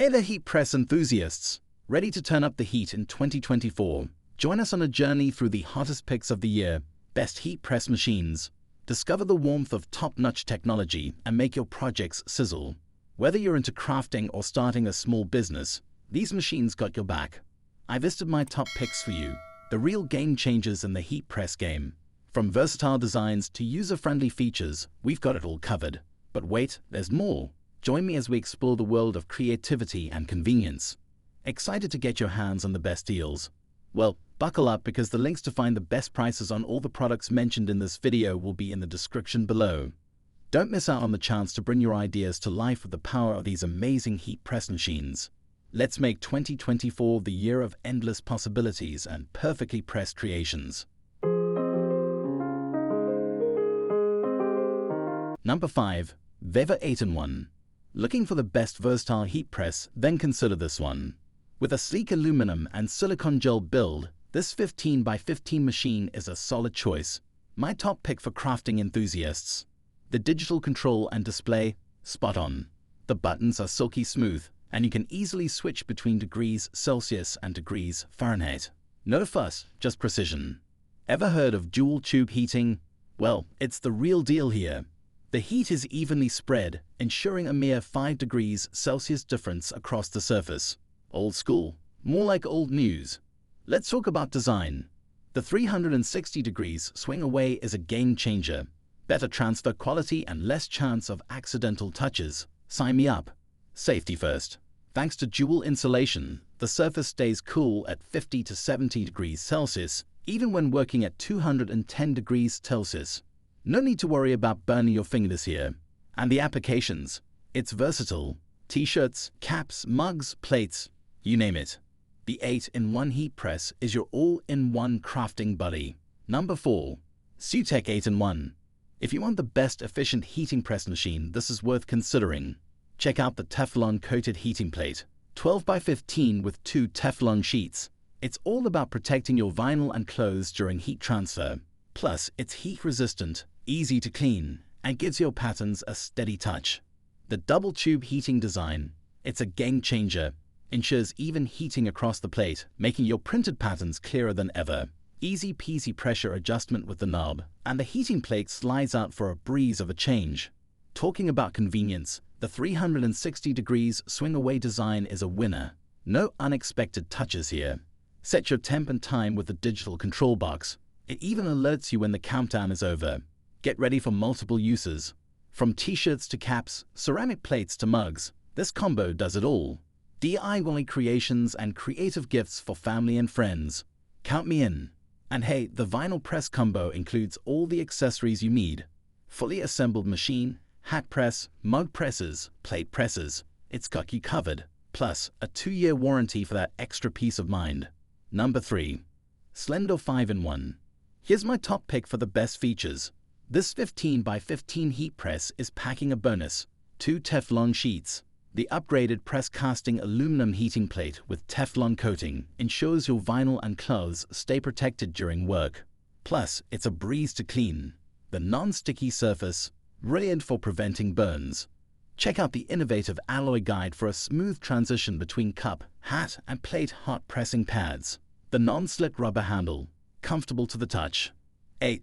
Hey there heat press enthusiasts! Ready to turn up the heat in 2024? Join us on a journey through the hottest picks of the year, best heat press machines. Discover the warmth of top-notch technology and make your projects sizzle. Whether you're into crafting or starting a small business, these machines got your back. I've listed my top picks for you, the real game changers in the heat press game. From versatile designs to user-friendly features, we've got it all covered. But wait, there's more. Join me as we explore the world of creativity and convenience. Excited to get your hands on the best deals? Well, buckle up because the links to find the best prices on all the products mentioned in this video will be in the description below. Don't miss out on the chance to bring your ideas to life with the power of these amazing heat press machines. Let's make 2024 the year of endless possibilities and perfectly pressed creations. Number 5. Vevor 8-in-1. Looking for the best versatile heat press? Then consider this one. With a sleek aluminum and silicone gel build, this 15 by 15 machine is a solid choice. My top pick for crafting enthusiasts. The digital control and display, spot on. The buttons are silky smooth, and you can easily switch between degrees Celsius and degrees Fahrenheit. No fuss, just precision. Ever heard of dual tube heating? Well, it's the real deal here. The heat is evenly spread, ensuring a mere 5 degrees Celsius difference across the surface. Old school, more like old news. Let's talk about design. The 360 degrees swing away is a game changer. Better transfer quality and less chance of accidental touches. Sign me up. Safety first. Thanks to dual insulation, the surface stays cool at 50 to 70 degrees Celsius, even when working at 210 degrees Celsius. No need to worry about burning your fingers here. And the applications? It's versatile. T-shirts, caps, mugs, plates, you name it. The 8-in-1 heat press is your all-in-one crafting buddy. Number 4. Sutech 8-in-1. If you want the best efficient heating press machine, this is worth considering. Check out the Teflon-coated heating plate. 12 by 15 with 2 Teflon sheets. It's all about protecting your vinyl and clothes during heat transfer. Plus, it's heat-resistant, easy to clean, and gives your patterns a steady touch. The double-tube heating design, it's a game-changer, ensures even heating across the plate, making your printed patterns clearer than ever. Easy-peasy pressure adjustment with the knob, and the heating plate slides out for a breeze of a change. Talking about convenience, the 360 degrees swing-away design is a winner. No unexpected touches here. Set your temp and time with the digital control box. It even alerts you when the countdown is over. Get ready for multiple uses. From t-shirts to caps, ceramic plates to mugs, this combo does it all. DIY creations and creative gifts for family and friends. Count me in. And hey, the vinyl press combo includes all the accessories you need. Fully assembled machine, hat press, mug presses, plate presses. It's got you covered. Plus, a 2-year warranty for that extra peace of mind. Number 3. Slender 5-in-1. Here's my top pick for the best features. This 15 by 15 heat press is packing a bonus. 2 Teflon sheets. The upgraded press casting aluminum heating plate with Teflon coating ensures your vinyl and clothes stay protected during work. Plus, it's a breeze to clean. The non-sticky surface, brilliant for preventing burns. Check out the innovative alloy guide for a smooth transition between cup, hat, and plate hot pressing pads. The non-slick rubber handle, comfortable to the touch.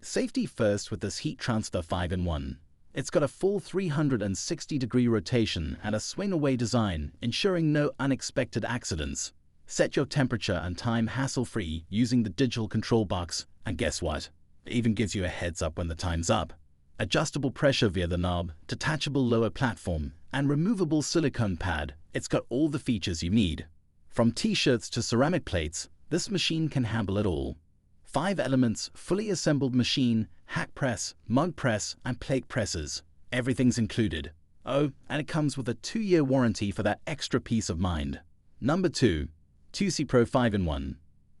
Safety first with this heat transfer 5-in-1. It's got a full 360-degree rotation and a swing-away design, ensuring no unexpected accidents. Set your temperature and time hassle-free using the digital control box, and guess what? It even gives you a heads up when the time's up. Adjustable pressure via the knob, detachable lower platform, and removable silicone pad. It's got all the features you need. From t-shirts to ceramic plates, this machine can handle it all. 5 elements, fully assembled machine, hat press, mug press, and plate presses. Everything's included. Oh, and it comes with a 2-year warranty for that extra peace of mind. Number 2. TUSI Pro 5-in-1.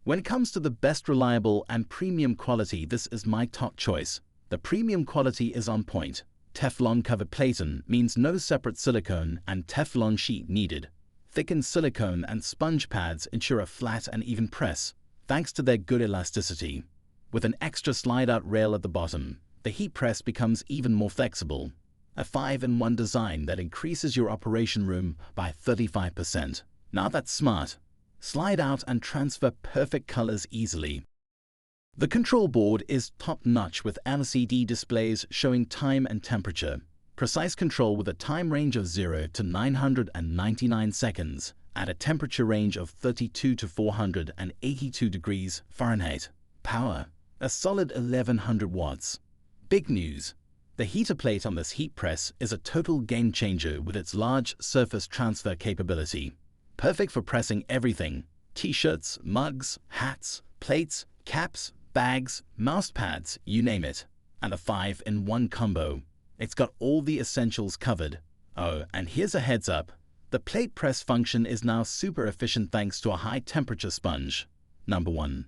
When it comes to the best reliable and premium quality, this is my top choice. The premium quality is on point. Teflon covered platen means no separate silicone and Teflon sheet needed. Thickened silicone and sponge pads ensure a flat and even press, thanks to their good elasticity. With an extra slide-out rail at the bottom, the heat press becomes even more flexible. a 5-in-1 design that increases your operation room by 35%. Now that's smart. Slide out and transfer perfect colors easily. The control board is top-notch with LCD displays showing time and temperature. Precise control with a time range of 0 to 999 seconds at a temperature range of 32 to 482 degrees Fahrenheit. Power, a solid 1100 watts. Big news! The heater plate on this heat press is a total game changer with its large surface transfer capability. Perfect for pressing everything: t-shirts, mugs, hats, plates, caps, bags, mouse pads, you name it. And a 5-in-1 combo. It's got all the essentials covered. Oh, and here's a heads up. The plate press function is now super efficient thanks to a high temperature sponge. Number 1.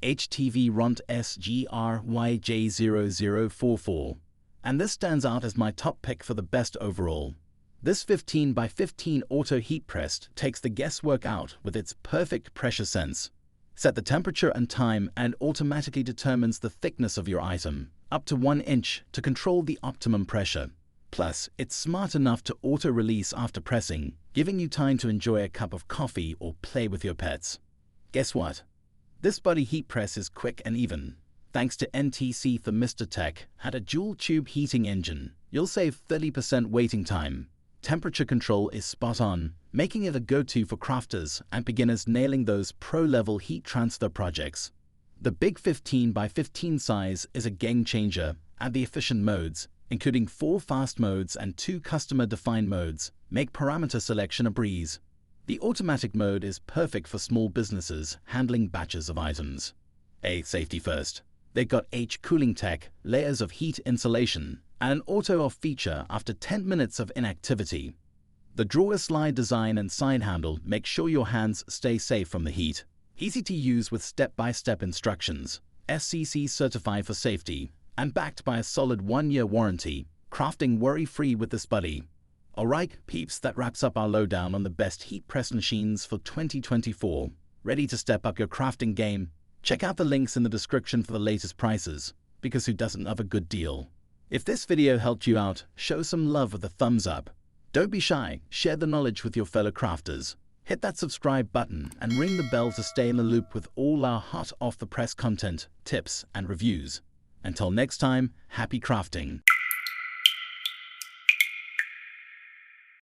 HTV Ront SGRYJ0044. And this stands out as my top pick for the best overall. This 15x15 auto heat press takes the guesswork out with its perfect pressure sense. Set the temperature and time and automatically determines the thickness of your item, up to 1 inch, to control the optimum pressure. Plus, it's smart enough to auto-release after pressing, giving you time to enjoy a cup of coffee or play with your pets. Guess what? This body heat press is quick and even. Thanks to NTC thermistor tech and a dual-tube heating engine, you'll save 30% waiting time. Temperature control is spot on, making it a go-to for crafters and beginners nailing those pro-level heat transfer projects. The big 15x15 size is a game changer, and the efficient modes, including 4 fast modes and 2 customer-defined modes, make parameter selection a breeze. The automatic mode is perfect for small businesses handling batches of items. Safety first. They've got cooling tech, layers of heat insulation, and an auto-off feature after 10 minutes of inactivity. The drawer slide design and side handle make sure your hands stay safe from the heat. Easy to use with step-by-step instructions, SCC certified for safety, and backed by a solid 1-year warranty. Crafting worry-free with this buddy. Alright, peeps, that wraps up our lowdown on the best heat press machines for 2024. Ready to step up your crafting game? Check out the links in the description for the latest prices, because who doesn't love a good deal? If this video helped you out, show some love with a thumbs up. Don't be shy, share the knowledge with your fellow crafters. Hit that subscribe button and ring the bell to stay in the loop with all our hot off-the-press content, tips, and reviews. Until next time, happy crafting!